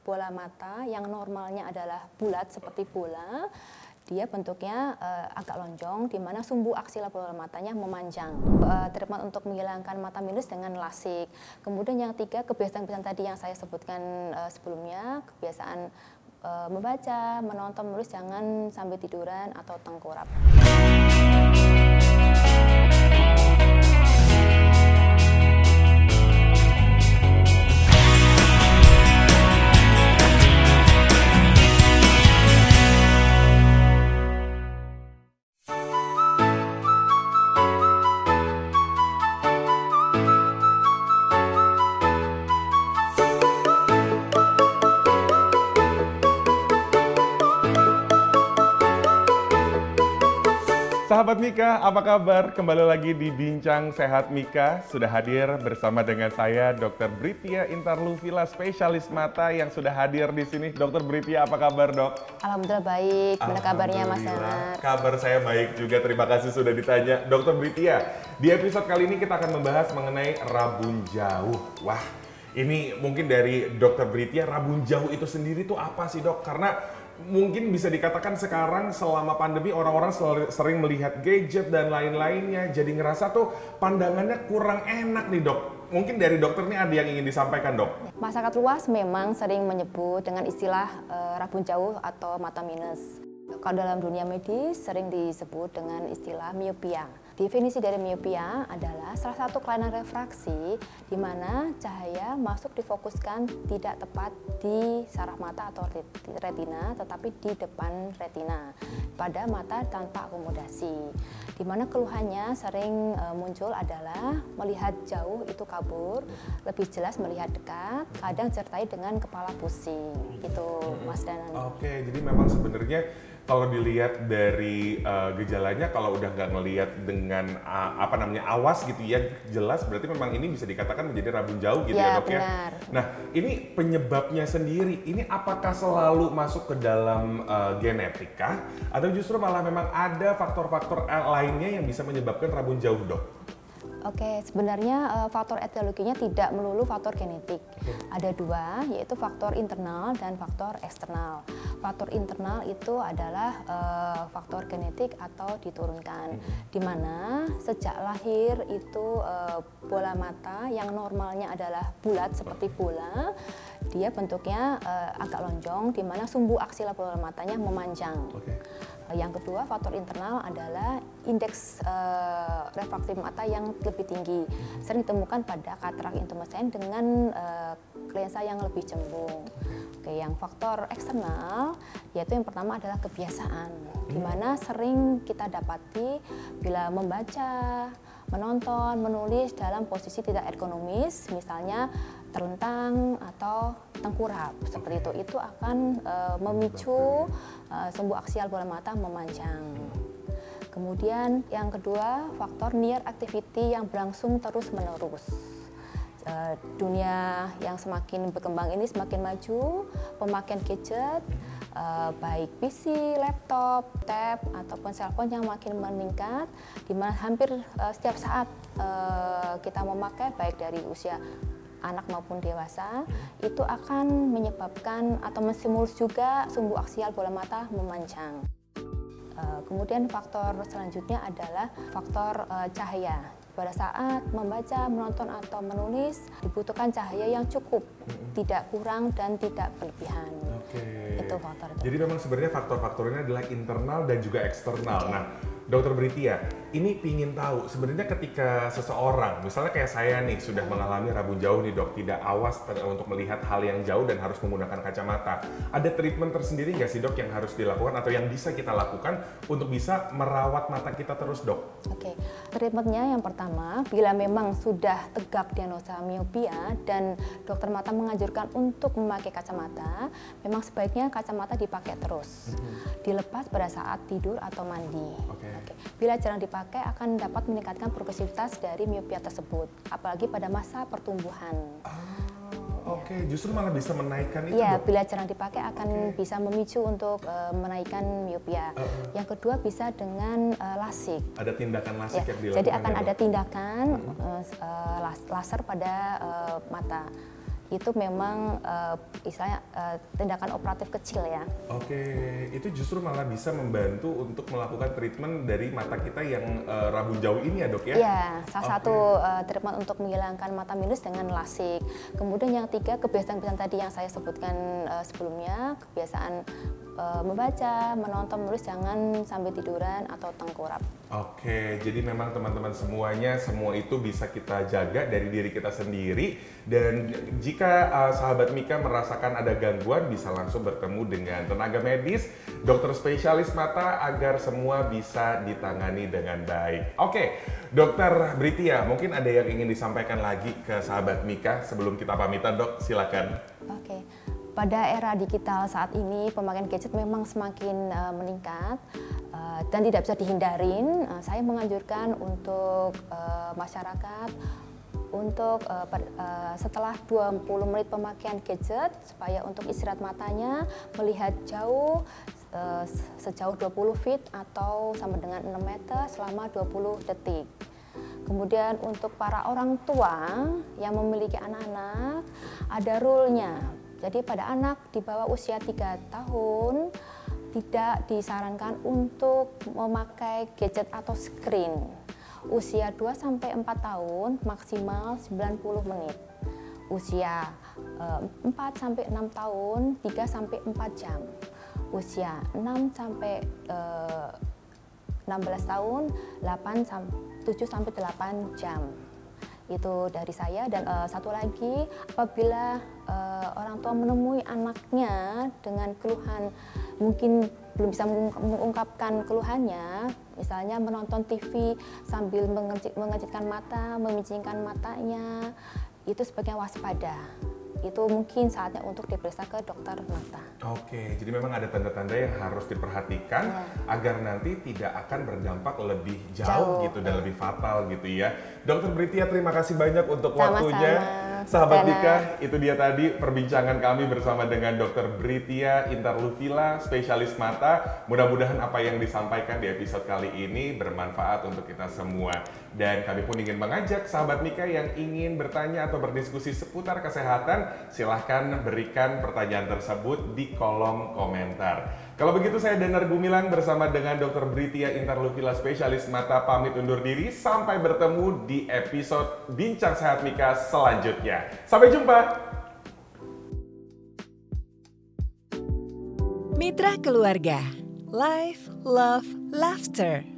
bola mata yang normalnya adalah bulat seperti bola, dia bentuknya agak lonjong, di mana sumbu aksial bola matanya memanjang. Treatment untuk menghilangkan mata minus dengan lasik. Kemudian yang tiga, kebiasaan-kebiasaan tadi yang saya sebutkan sebelumnya, kebiasaan membaca, menonton, menulis, jangan sambil tiduran atau tengkurap. Sahabat Mika, apa kabar? Kembali lagi di Bincang Sehat Mika. Sudah hadir bersama dengan saya, Dr. Britya Intarluvila, spesialis mata yang sudah hadir di sini. Dr. Britya, apa kabar, Dok? Alhamdulillah baik. Gimana kabarnya, Mas Danar? Kabar saya baik juga. Terima kasih sudah ditanya, Dr. Britya. Di episode kali ini kita akan membahas mengenai rabun jauh. Wah, ini mungkin dari Dr. Britya, rabun jauh itu sendiri tuh apa sih, Dok? Karena mungkin bisa dikatakan sekarang selama pandemi orang-orang sering melihat gadget dan lain-lainnya, jadi ngerasa tuh pandangannya kurang enak nih, Dok. Mungkin dari dokter nih ada yang ingin disampaikan, Dok? Masyarakat luas memang sering menyebut dengan istilah rabun jauh atau mata minus. Kalau dalam dunia medis sering disebut dengan istilah miopia. Definisi dari miopia adalah salah satu kelainan refraksi di mana cahaya masuk difokuskan tidak tepat di saraf mata atau retina, tetapi di depan retina pada mata tanpa akomodasi. Di mana keluhannya sering muncul adalah melihat jauh itu kabur, lebih jelas melihat dekat, kadang disertai dengan kepala pusing. Itu, Mas Danan. Oke, jadi memang sebenarnya kalau dilihat dari gejalanya, kalau udah nggak ngelihat dengan awas gitu ya, jelas berarti memang ini bisa dikatakan menjadi rabun jauh gitu ya, Dok ya. Benar. Nah, ini penyebabnya sendiri, ini apakah selalu masuk ke dalam genetika atau justru malah memang ada faktor-faktor lainnya yang bisa menyebabkan rabun jauh, Dok? Oke, sebenarnya faktor etiologinya tidak melulu faktor genetik. Ada dua, yaitu faktor internal dan faktor eksternal. Faktor internal itu adalah faktor genetik atau diturunkan, di mana sejak lahir itu bola mata yang normalnya adalah bulat seperti bola, dia bentuknya agak lonjong, di mana sumbu aksial bola matanya memanjang. Yang kedua, faktor internal adalah indeks refraksi mata yang lebih tinggi. Sering ditemukan pada katarak intumescens dengan lensa yang lebih cembung. Oke, yang faktor eksternal yaitu yang pertama adalah kebiasaan, di mana sering kita dapati bila membaca, menonton, menulis dalam posisi tidak ergonomis, misalnya terlentang atau tengkurap seperti itu akan memicu sumbu aksial bola mata memanjang. Kemudian yang kedua, faktor near activity yang berlangsung terus-menerus. Dunia yang semakin berkembang ini semakin maju, pemakaian gadget, baik PC, laptop, tab, ataupun cellphone yang makin meningkat, di mana hampir setiap saat kita memakai, baik dari usia anak maupun dewasa, itu akan menyebabkan atau menstimulus juga sumbu aksial bola mata memanjang. Kemudian faktor selanjutnya adalah faktor cahaya. Pada saat membaca, menonton, atau menulis dibutuhkan cahaya yang cukup, tidak kurang dan tidak berlebihan. Itu faktor itu. Jadi memang sebenarnya faktor-faktornya adalah internal dan juga eksternal. Nah, Dr. Britya, ini pingin tahu sebenarnya ketika seseorang, misalnya kayak saya nih sudah mengalami rabun jauh nih, Dok, tidak awas untuk melihat hal yang jauh dan harus menggunakan kacamata. Ada treatment tersendiri nggak sih, Dok, yang harus dilakukan atau yang bisa kita lakukan untuk bisa merawat mata kita terus, Dok? Oke, treatmentnya yang pertama, bila memang sudah tegak diagnosa miopia dan dokter mata menganjurkan untuk memakai kacamata, memang sebaiknya kacamata dipakai terus, dilepas pada saat tidur atau mandi. Bila jarang dipakai akan dapat meningkatkan progresivitas dari miopia tersebut, apalagi pada masa pertumbuhan. Justru malah bisa menaikkan itu, Iya, Dok? bila jarang dipakai akan bisa memicu untuk menaikkan miopia. Yang kedua bisa dengan lasik. Ada tindakan lasik yang dilakukan. Jadi akan ada tindakan laser pada mata. itu memang istilahnya tindakan operatif kecil ya. Oke, itu justru malah bisa membantu untuk melakukan treatment dari mata kita yang rabun jauh ini ya dok ya? Iya, salah satu treatment untuk menghilangkan mata minus dengan lasik. Kemudian yang tiga, kebiasaan-kebiasaan tadi yang saya sebutkan sebelumnya, kebiasaan membaca, menonton, menulis, jangan sambil tiduran atau tengkurap. Oke, jadi memang teman-teman semuanya, semua itu bisa kita jaga dari diri kita sendiri. Dan jika sahabat Mika merasakan ada gangguan, bisa langsung bertemu dengan tenaga medis, dokter spesialis mata agar semua bisa ditangani dengan baik. Oke, Dokter Britia, mungkin ada yang ingin disampaikan lagi ke sahabat Mika sebelum kita pamitan dok, silakan. Oke. Pada era digital saat ini, pemakaian gadget memang semakin meningkat dan tidak bisa dihindarin. Saya menganjurkan untuk masyarakat untuk setelah 20 menit pemakaian gadget, supaya untuk istirahat matanya, melihat jauh sejauh 20 feet atau sama dengan 6 meter selama 20 detik. Kemudian untuk para orang tua yang memiliki anak-anak, ada rule-nya. Jadi pada anak di bawah usia 3 tahun tidak disarankan untuk memakai gadget atau screen. Usia 2-4 tahun maksimal 90 menit. Usia 4-6 tahun 3-4 jam. Usia 6-16 tahun 7-8 jam. Itu dari saya. Dan satu lagi, apabila orang tua menemui anaknya dengan keluhan, mungkin belum bisa mengungkapkan keluhannya, misalnya menonton TV sambil mengejutkan mata, memicingkan matanya, itu sebaiknya waspada. Itu mungkin saatnya untuk diperiksa ke dokter mata. Oke, jadi memang ada tanda-tanda yang harus diperhatikan agar nanti tidak akan berdampak lebih jauh gitu dan lebih fatal gitu ya. Dokter Britia, terima kasih banyak untuk waktunya. Sahabat Mika, itu dia tadi perbincangan kami bersama dengan Dokter Britia Interluvila, spesialis mata. Mudah-mudahan apa yang disampaikan di episode kali ini bermanfaat untuk kita semua. Dan kami pun ingin mengajak sahabat Mika yang ingin bertanya atau berdiskusi seputar kesehatan, silahkan berikan pertanyaan tersebut di kolom komentar. Kalau begitu saya Danar Gumilang bersama dengan Dr. Britia Interluvila, spesialis mata, pamit undur diri. Sampai bertemu di episode Bincang Sehat Mika selanjutnya. Sampai jumpa! Mitra Keluarga, Life, Love, Laughter.